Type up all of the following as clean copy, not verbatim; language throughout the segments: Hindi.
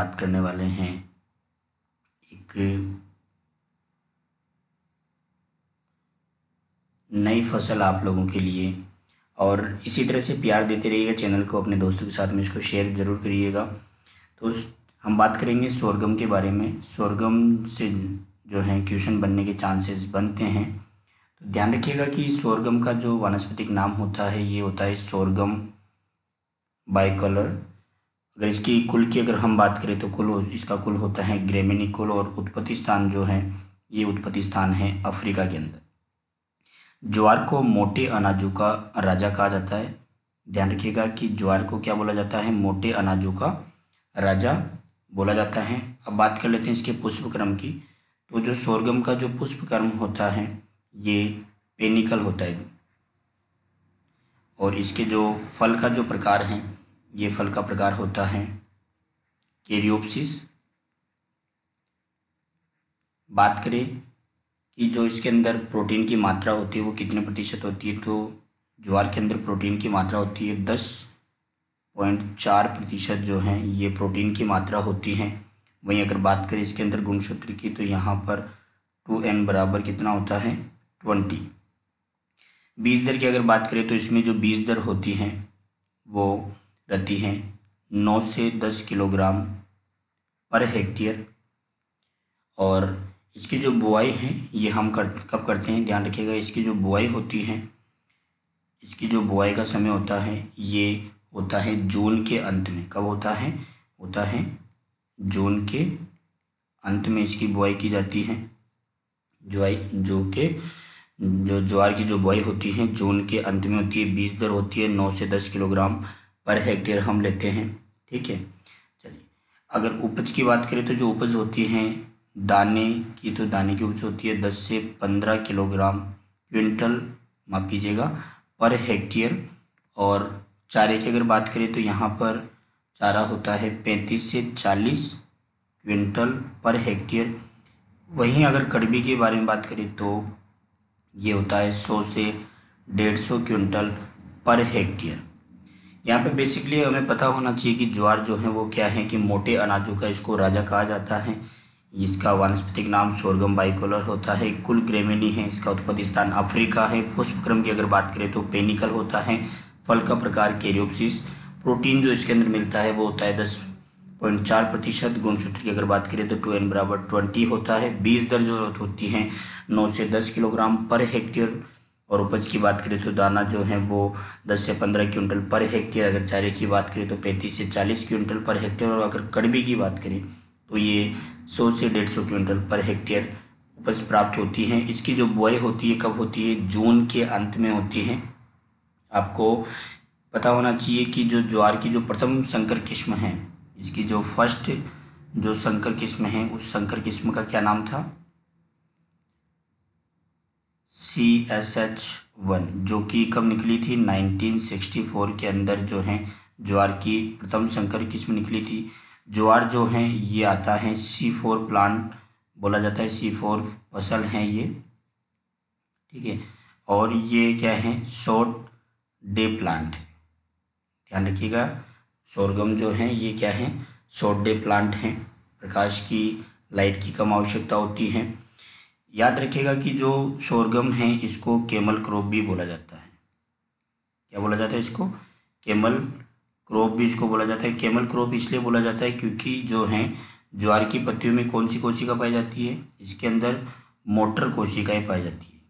बात करने वाले हैं एक नई फसल आप लोगों के लिए। और इसी तरह से प्यार देते रहिएगा चैनल को, अपने दोस्तों के साथ में इसको शेयर ज़रूर करिएगा। तो हम बात करेंगे सोरगम के बारे में। सोरगम से जो है क्वेश्चन बनने के चांसेस बनते हैं, तो ध्यान रखिएगा कि सोरगम का जो वानस्पतिक नाम होता है ये होता है सोरगम बाइकलर। अगर इसकी कुल की अगर हम बात करें तो इसका कुल होता है ग्रेमिनी कुल, और उत्पत्ति स्थान जो है ये उत्पत्ति स्थान है अफ्रीका के अंदर। ज्वार को मोटे अनाजों का राजा कहा जाता है। ध्यान रखिएगा कि ज्वार को क्या बोला जाता है, मोटे अनाजों का राजा बोला जाता है। अब बात कर लेते हैं इसके पुष्पक्रम की। तो जो सोरगम का जो पुष्पक्रम होता है ये पेनिकल होता है, और इसके जो फल का जो प्रकार है ये फल का प्रकार होता है कैरियोप्सिस। बात करें कि जो इसके अंदर प्रोटीन की मात्रा होती है वो कितने प्रतिशत होती है, तो ज्वार के अंदर प्रोटीन की मात्रा होती है 10.4% जो है ये प्रोटीन की मात्रा होती है। वहीं अगर बात करें इसके अंदर गुणसूत्र की तो यहाँ पर 2n बराबर कितना होता है 20। बीज दर की अगर बात करें तो इसमें जो बीज दर होती है वो रहती है 9 से 10 किलोग्राम पर हेक्टेयर। और इसकी जो बुआई है ये हम कब करते हैं, ध्यान रखिएगा। इसकी जो बुआई होती है, इसकी जो बुआई का समय होता है ये होता है जून के अंत में। कब होता है जून के अंत में इसकी बुआई की जाती है। जो ज्वार की जो बुआई होती है जून के अंत में होती है। बीज दर होती है 9 से 10 किलोग्राम पर हेक्टेयर हम लेते हैं, ठीक है। चलिए अगर उपज की बात करें तो जो उपज होती है दाने की, तो दाने की उपज होती है 10 से 15 किलोग्राम क्विंटल, माफ कीजिएगा, पर हेक्टेयर। और चारे की अगर बात करें तो यहाँ पर चारा होता है 35 से 40 क्विंटल पर हेक्टेयर। वहीं अगर कड़बी के बारे में बात करें तो ये होता है 100 से 150 क्विंटल पर हेक्टेयर। यहाँ पे बेसिकली हमें पता होना चाहिए कि ज्वार जो है वो क्या है कि मोटे अनाजों का इसको राजा कहा जाता है। इसका वानस्पतिक नाम सोरगम बाइकोलर होता है। कुल ग्रेमिनी है, इसका उत्पत्ति स्थान अफ्रीका है। पुष्पक्रम की अगर बात करें तो पेनिकल होता है। फल का प्रकार कैरियोप्सिस। प्रोटीन जो इसके अंदर मिलता है वो होता है 10.4%। गुणसूत्र की अगर बात करें तो 2n बराबर 20 होता है। बीज दर जो होती है 9 से 10 किलोग्राम पर हेक्टेयर। और उपज की बात करें तो दाना जो है वो 10 से 15 क्विंटल पर हेक्टेयर। अगर चारे की बात करें तो 35 से 40 क्विंटल पर हेक्टेयर। और अगर कड़बी की बात करें तो ये 100 से 150 क्विंटल पर हेक्टेयर उपज प्राप्त होती है। इसकी जो बुआई होती है कब होती है, जून के अंत में होती है। आपको पता होना चाहिए कि जो ज्वार की जो प्रथम संकर किस्म है, इसकी जो फर्स्ट जो संकर किस्म है उस संकर किस्म का क्या नाम था, CSH1, जो कि कब निकली थी 1964 के अंदर जो है ज्वार की प्रथम संकर किस्म निकली थी। ज्वार जो है ये आता है C4 प्लांट बोला जाता है, C4 फसल है ये, ठीक है। और ये क्या है, शॉर्ट डे प्लांट है। ध्यान रखिएगा सोरगम जो है ये क्या है, शॉर्ट डे प्लांट है। प्रकाश की, लाइट की कम आवश्यकता होती है। याद रखिएगा कि जो सोरगम है इसको कैमल क्रॉप भी बोला जाता है। क्या बोला जाता है इसको, कैमल क्रॉप भी इसको बोला जाता है। कैमल क्रॉप इसलिए बोला जाता है क्योंकि जो है ज्वार की पत्तियों में कौन सी कोशिका पाई जाती है, इसके अंदर मोटर कोशिकाएं पाई जाती है।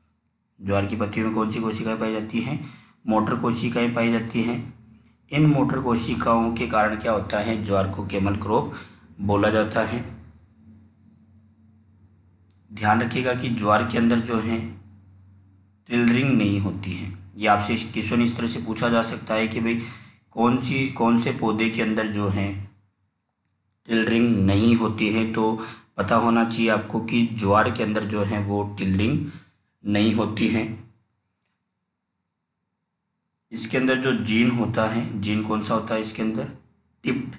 ज्वार की पत्तियों में कौन सी कोशिकाएं पाई जाती हैं, मोटर कोशिकाएं पाई जाती हैं। इन मोटर कोशिकाओं के कारण क्या होता है, ज्वार को कैमल क्रॉप बोला जाता है। ध्यान रखिएगा कि ज्वार के अंदर जो है टिलरिंग नहीं होती है। ये आपसे क्वेश्चन इस तरह से पूछा जा सकता है कि भाई कौन से पौधे के अंदर जो है टिलरिंग नहीं होती है, तो पता होना चाहिए आपको कि ज्वार के अंदर जो है वो टिलरिंग नहीं होती है। इसके अंदर जो जीन होता है, जीन कौन सा होता है इसके अंदर, टिप्ड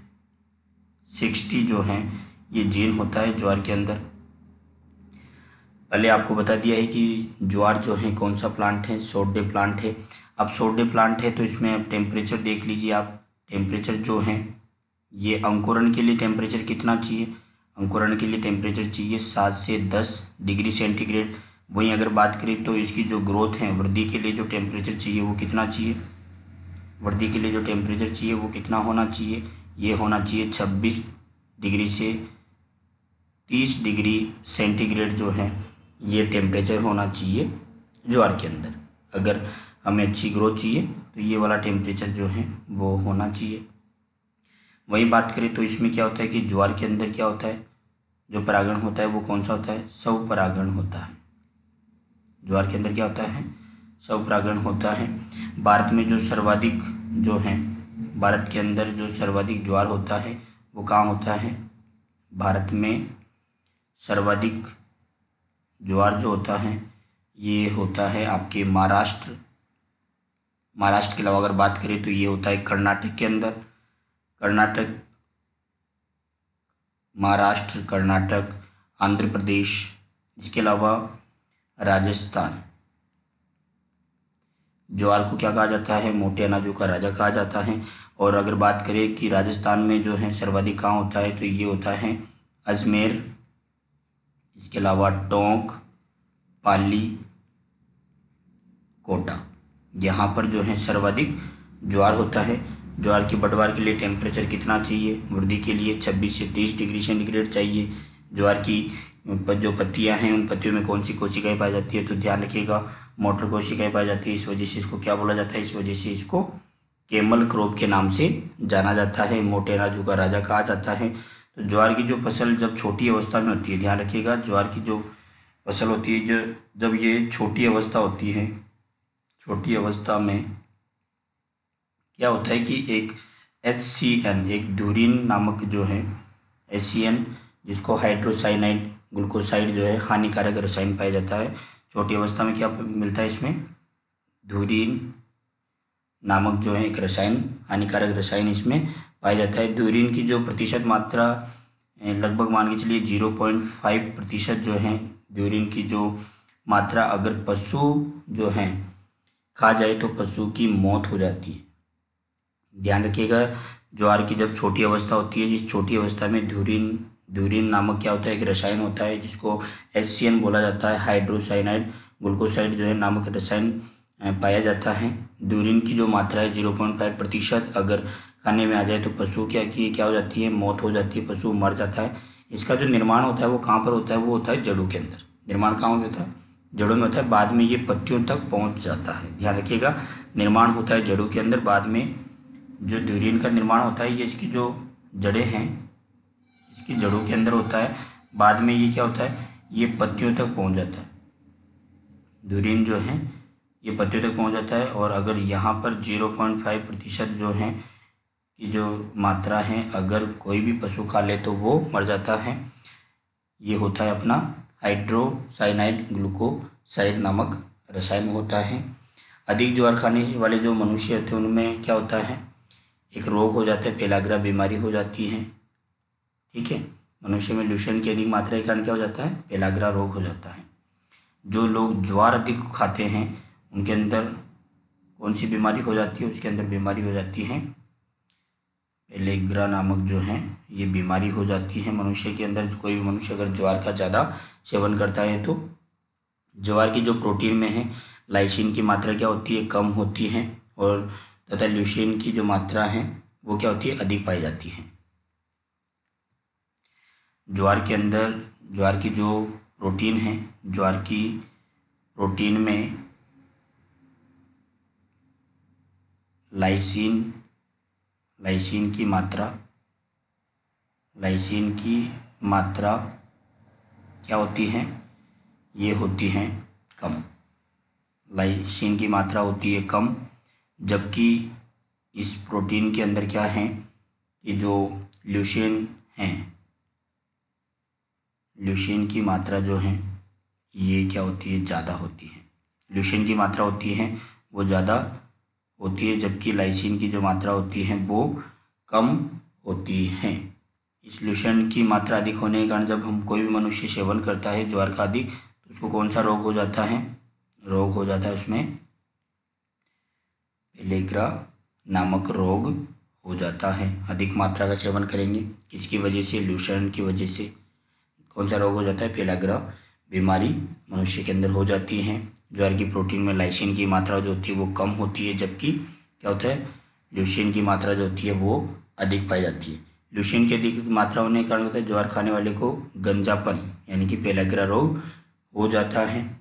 60 जो है ये जीन होता है ज्वार के अंदर। पहले आपको बता दिया है कि ज्वार जो है कौन सा प्लांट है, शॉर्ट डे प्लांट है। अब शॉर्ट डे प्लांट है तो इसमें अब टेम्परेचर देख लीजिए आप। टेम्परेचर जो है ये अंकुरण के लिए टेम्परेचर कितना चाहिए? अंकुरण के लिए टेम्परेचर चाहिए 7 से 10 डिग्री सेंटीग्रेड। वहीं अगर बात करें तो इसकी जो ग्रोथ है, वृद्धि के लिए जो टेम्परेचर चाहिए वो कितना चाहिए? वृद्धि के लिए जो टेम्परेचर चाहिए वो कितना होना चाहिए? ये होना चाहिए 26 डिग्री से 30 डिग्री सेंटीग्रेड जो है ये टेम्परेचर होना चाहिए ज्वार के अंदर। अगर हमें अच्छी ग्रोथ चाहिए तो ये वाला टेम्परेचर जो है वो होना चाहिए। वहीं बात करें तो इसमें क्या होता है कि ज्वार के अंदर क्या होता है, जो परागण होता है वो कौन सा होता है? स्वपरागण होता है। ज्वार के अंदर क्या होता है? स्वपरागण होता है। भारत में जो सर्वाधिक जो है, भारत के अंदर जो सर्वाधिक ज्वार होता है वो कहाँ होता है? भारत में सर्वाधिक ज्वार जो होता है ये होता है आपके महाराष्ट्र। महाराष्ट्र के अलावा अगर बात करें तो ये होता है कर्नाटक के अंदर। कर्नाटक, महाराष्ट्र, कर्नाटक, आंध्र प्रदेश, इसके अलावा राजस्थान। ज्वार को क्या कहा जाता है? मोटे अनाजों का राजा कहा जाता है। और अगर बात करें कि राजस्थान में जो है सर्वाधिक कहाँ होता है तो ये होता है अजमेर, इसके अलावा टोंक, पाली, कोटा, यहाँ पर जो है सर्वाधिक ज्वार होता है। ज्वार की बढ़वार के लिए टेम्परेचर कितना चाहिए? वृद्धि के लिए 26 से 30 डिग्री सेंटीग्रेड चाहिए। ज्वार की जो पत्तियां हैं उन पत्तियों में कौन सी कोशिकाएं पाई जाती है? तो ध्यान रखिएगा, मोटर कोशिकाएं पाई जाती है। इस वजह से इसको क्या बोला जाता है? इस वजह से इसको कैमल क्रॉप के नाम से जाना जाता है, मोटे अनाजों का राजा कहा जाता है। तो ज्वार की जो फसल जब छोटी अवस्था में होती है, ध्यान रखिएगा, ज्वार की जो फसल होती है जो जब ये छोटी अवस्था होती है, छोटी अवस्था में क्या होता है कि एक HCN, एक धुरीन नामक जो है HCN, जिसको हाइड्रोसाइनाइड ग्लूकोसाइड जो है हानिकारक रसायन पाया जाता है। छोटी अवस्था में क्या मिलता है इसमें? धुरीन नामक जो है एक रसायन, हानिकारक रसायन इसमें पाया जाता है। धुरीन की जो प्रतिशत मात्रा लगभग मान के चलिए 0.5% जो है धुरीन की जो मात्रा अगर पशु जो है खा जाए तो पशु की मौत हो जाती है। ध्यान रखिएगा, ज्वार की जब छोटी अवस्था होती है, जिस छोटी अवस्था में धुरीन नामक क्या होता है? एक रसायन होता है जिसको HCN बोला जाता है, हाइड्रोसाइनाइड ग्लूकोसाइड जो है नामक रसायन पाया जाता है। धुरीन की जो मात्रा है 0.5% अगर खाने में आ जाए तो पशु क्या हो जाती है? मौत हो जाती है, पशु मर जाता है। इसका जो निर्माण होता है वो कहाँ पर होता है? वो होता है जड़ों के अंदर। निर्माण कहाँ होता है? जड़ों में होता है। बाद में ये पत्तियों तक पहुँच जाता है। ध्यान रखिएगा, निर्माण होता है जड़ों के अंदर। बाद में जो धुरीन का निर्माण होता है ये इसकी जो जड़ें हैं, इसकी जड़ों के अंदर होता है। बाद में ये क्या होता है? ये पत्तियों तक पहुंच जाता है। धुरीन जो है ये पत्तियों तक पहुंच जाता है। और अगर यहाँ पर 0.5% जो है कि जो मात्रा है अगर कोई भी पशु खा ले तो वो मर जाता है। ये होता है अपना हाइड्रोसाइनाइड ग्लूकोसाइड नामक रसायन होता है। अधिक ज्वार खाने वाले जो मनुष्य होते हैं उनमें क्या होता है? एक रोग हो जाता है, पेलाग्रा बीमारी हो जाती है। ठीक है, मनुष्य में ल्यूसेन की अधिक मात्रा के कारण क्या हो जाता है? पेलाग्रा रोग हो जाता है। जो लोग ज्वार अधिक खाते हैं उनके अंदर कौन सी बीमारी हो जाती है? उसके अंदर बीमारी हो जाती है पेलाग्रा नामक जो है ये बीमारी हो जाती है मनुष्य के अंदर। कोई भी मनुष्य अगर ज्वार का ज़्यादा सेवन करता है तो ज्वार की जो प्रोटीन में है लाइसिन की मात्रा क्या होती है? कम होती है। और तथा ल्यूसीन की जो मात्रा है वो क्या होती है? अधिक पाई जाती है। ज्वार के अंदर ज्वार की जो प्रोटीन है, ज्वार की प्रोटीन में लाइसिन की मात्रा क्या होती है? ये होती है कम। लाइसिन की मात्रा होती है कम, जबकि इस प्रोटीन के अंदर क्या है कि जो ल्यूसीन है, ल्यूसीन की मात्रा जो है ये क्या होती है? ज़्यादा होती है। ल्यूसीन की मात्रा होती है वो ज़्यादा होती है, जबकि लाइसिन की जो मात्रा होती है वो कम होती है। इस ल्यूसीन की मात्रा अधिक होने के कारण जब हम कोई भी मनुष्य सेवन करता है ज्वार का अधिक तो उसको कौन सा रोग हो जाता है? रोग हो जाता है उसमें पेलाग्रा नामक रोग हो जाता है। अधिक मात्रा का सेवन करेंगे किसकी वजह से, ल्यूसेंट की वजह से कौन सा रोग हो जाता है, पेलाग्रा बीमारी मनुष्य के अंदर हो जाती है। ज्वार की प्रोटीन में लाइसिन की मात्रा जो होती है वो कम होती है, जबकि क्या होता है, ल्यूसीन की मात्रा जो होती है वो अधिक पाई जाती है। ल्यूसीन की अधिक मात्रा होने के कारण होता है ज्वार खाने वाले को गंजापन यानी कि पेलाग्रा रोग हो जाता है।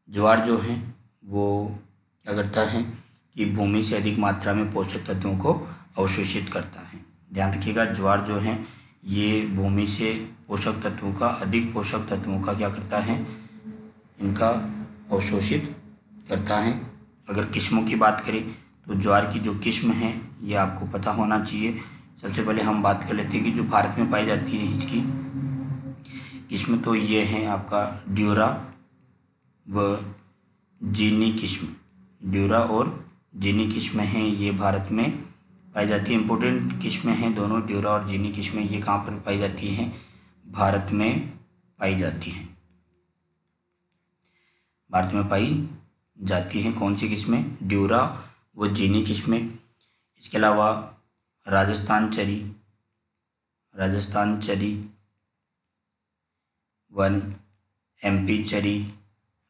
ज्वार जो है वो क्या करता है कि भूमि से अधिक मात्रा में पोषक तत्वों को अवशोषित करता है। ध्यान रखिएगा, ज्वार जो है ये भूमि से पोषक तत्वों का, अधिक पोषक तत्वों का क्या करता है, इनका अवशोषित करता है। अगर किस्मों की बात करें तो ज्वार की जो किस्म है ये आपको पता होना चाहिए। सबसे पहले हम बात कर लेते हैं कि जो भारत में पाई जाती है इसकी किस्म, तो ये है आपका ड्यूरा व जीनी किस्म। ड्यूरा और जीनी किस्म हैं, ये भारत में पाई जाती है। इम्पोर्टेंट किस्में हैं दोनों, ड्यूरा और जीनी किस्में। ये कहाँ पर पाई जाती हैं, भारत में पाई जाती हैं। भारत में पाई जाती हैं कौन सी किस्में, ड्यूरा व जीनी किस्में। इसके अलावा राजस्थान चरी, राजस्थान चरी 1, एमपी चरी,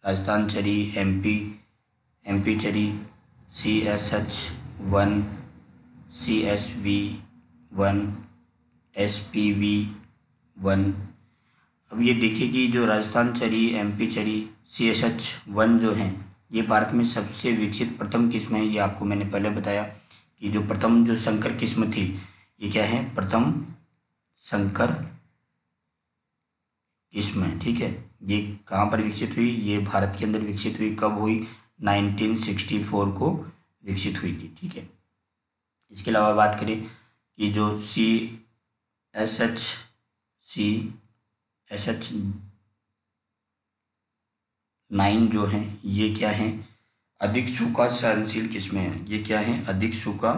राजस्थान चरी एमपी चरी CSH1, CSV1, SPV1। अब ये देखिए कि जो राजस्थान चरी, एमपी चरी, CSH1 जो हैं ये भारत में सबसे विकसित प्रथम किस्म है। ये आपको मैंने पहले बताया कि जो प्रथम जो संकर किस्म थी ये क्या है, प्रथम संकर किस्म है। ठीक है, ये कहाँ पर विकसित हुई, ये भारत के अंदर विकसित हुई। कब हुई, 1964 को विकसित हुई थी। ठीक है, इसके अलावा बात करें कि जो CSH9 जो है ये क्या है, अधिक सूखा सहनशील किस्में हैं। ये क्या है, अधिक सूखा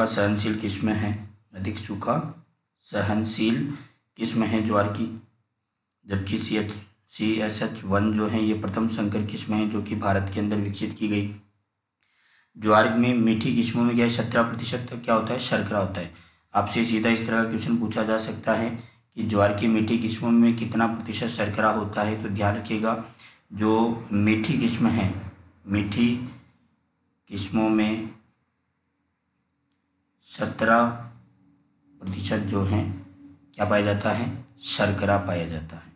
सहनशील किस्में हैं, अधिक सूखा सहनशील किस्म है ज्वार की। जबकि CSH1 जो है ये प्रथम संकर किस्म है जो कि भारत के अंदर विकसित की गई। ज्वार में मीठी किस्मों में क्या है, 17% क्या होता है, शर्करा होता है। आपसे सीधा इस तरह का क्वेश्चन पूछा जा सकता है कि ज्वार की मीठी किस्मों में कितना प्रतिशत शर्करा होता है। तो ध्यान रखिएगा, जो मीठी किस्म है, मीठी किस्मों में 17% जो है क्या पाया जाता है, शर्करा पाया जाता है।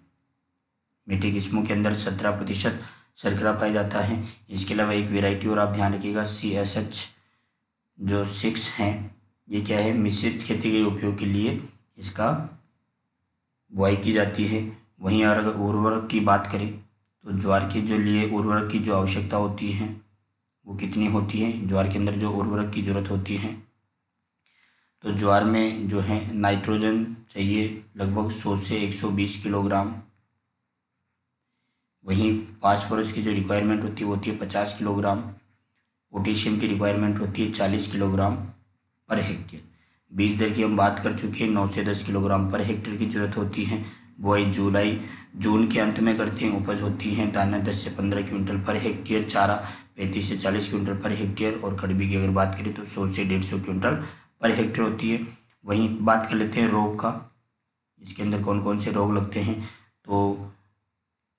मीठी किस्मों के अंदर 17% शर्करा पाया जाता है। इसके अलावा एक वेराइटी और आप ध्यान रखिएगा, CSH जो 6 हैं ये क्या है, मिश्रित खेती के उपयोग के लिए इसका बुआई की जाती है। वहीं अगर उर्वरक की बात करें तो ज्वार के जो लिए उर्वरक की जो आवश्यकता होती है वो कितनी होती है, ज्वार के अंदर जो उर्वरक की ज़रूरत होती है तो ज्वार में जो है नाइट्रोजन चाहिए लगभग 100 से 120 किलोग्राम। वहीं फास्फोरस की जो रिक्वायरमेंट होती है 50 किलोग्राम। पोटेशियम की रिक्वायरमेंट होती है 40 किलोग्राम पर हेक्टेयर। बीज दर की हम बात कर चुके हैं, 9 से 10 किलोग्राम पर हेक्टेयर की जरूरत होती है। बुआई जून के अंत में करते हैं। उपज होती है दाना 10 से 15 क्विंटल पर हेक्टेयर, चारा 35 से 40 क्विंटल पर हेक्टेयर और कड़बी की अगर बात करें तो 100 से 150 क्विंटल पर हेक्टेयर होती है। वहीं बात कर लेते हैं रोग का, इसके अंदर कौन कौन से रोग लगते हैं। तो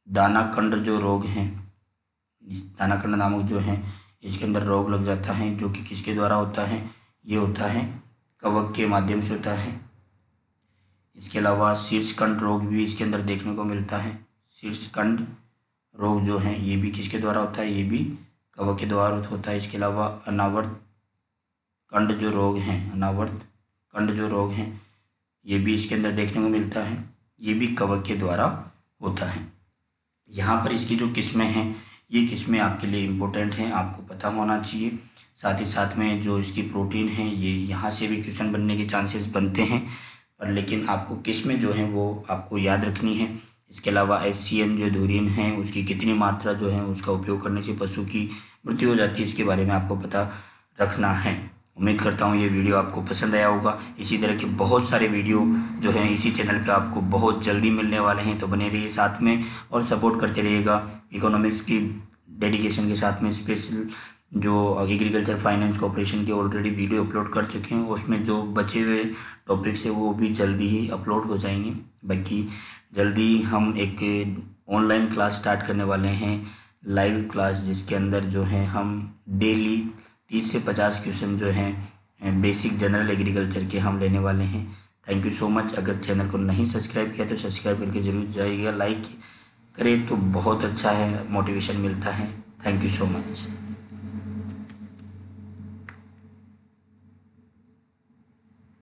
दानाकंड जो रोग हैं, दानाकंड नामक जो है इसके अंदर रोग लग जाता है, जो कि किसके द्वारा होता है, ये होता है कवक के माध्यम से होता है। इसके अलावा शीर्षकंड रोग भी इसके अंदर देखने को मिलता है। शीर्षकंड रोग जो है ये भी किसके द्वारा होता है, ये भी कवक के द्वारा होता है। इसके अलावा अनावर्त कंड जो रोग हैं, अनावर्त कंड जो रोग हैं ये भी इसके अंदर देखने को मिलता है, ये भी कवक के द्वारा होता है। यहाँ पर इसकी जो किस्में हैं ये किस्में आपके लिए इम्पोर्टेंट हैं, आपको पता होना चाहिए। साथ ही साथ में जो इसकी प्रोटीन है ये यहाँ से भी क्वेश्चन बनने के चांसेस बनते हैं, पर लेकिन आपको किस्में जो हैं वो आपको याद रखनी है। इसके अलावा HCN जो धुरीन है उसकी कितनी मात्रा जो है उसका उपयोग करने से पशु की मृत्यु हो जाती है, इसके बारे में आपको पता रखना है। उम्मीद करता हूँ ये वीडियो आपको पसंद आया होगा। इसी तरह के बहुत सारे वीडियो जो हैं इसी चैनल पे आपको बहुत जल्दी मिलने वाले हैं, तो बने रहिए साथ में और सपोर्ट करते रहिएगा। इकोनॉमिक्स की डेडिकेशन के साथ में स्पेशल जो एग्रीकल्चर फाइनेंस कॉर्पोरेशन के ऑलरेडी वीडियो अपलोड कर चुके हैं, उसमें जो बचे हुए टॉपिक्स है वो भी जल्दी ही अपलोड हो जाएंगे। बाकी जल्दी हम एक ऑनलाइन क्लास स्टार्ट करने वाले हैं, लाइव क्लास, जिसके अंदर जो है हम डेली 30 से 50 क्वेश्चन जो हैं बेसिक जनरल एग्रीकल्चर के हम लेने वाले हैं। Thank you so much. अगर चैनल को नहीं सब्सक्राइब किया तो सब्सक्राइब करके जरूर जाइएगा, लाइक करें तो बहुत अच्छा है, मोटिवेशन मिलता है। Thank you so much.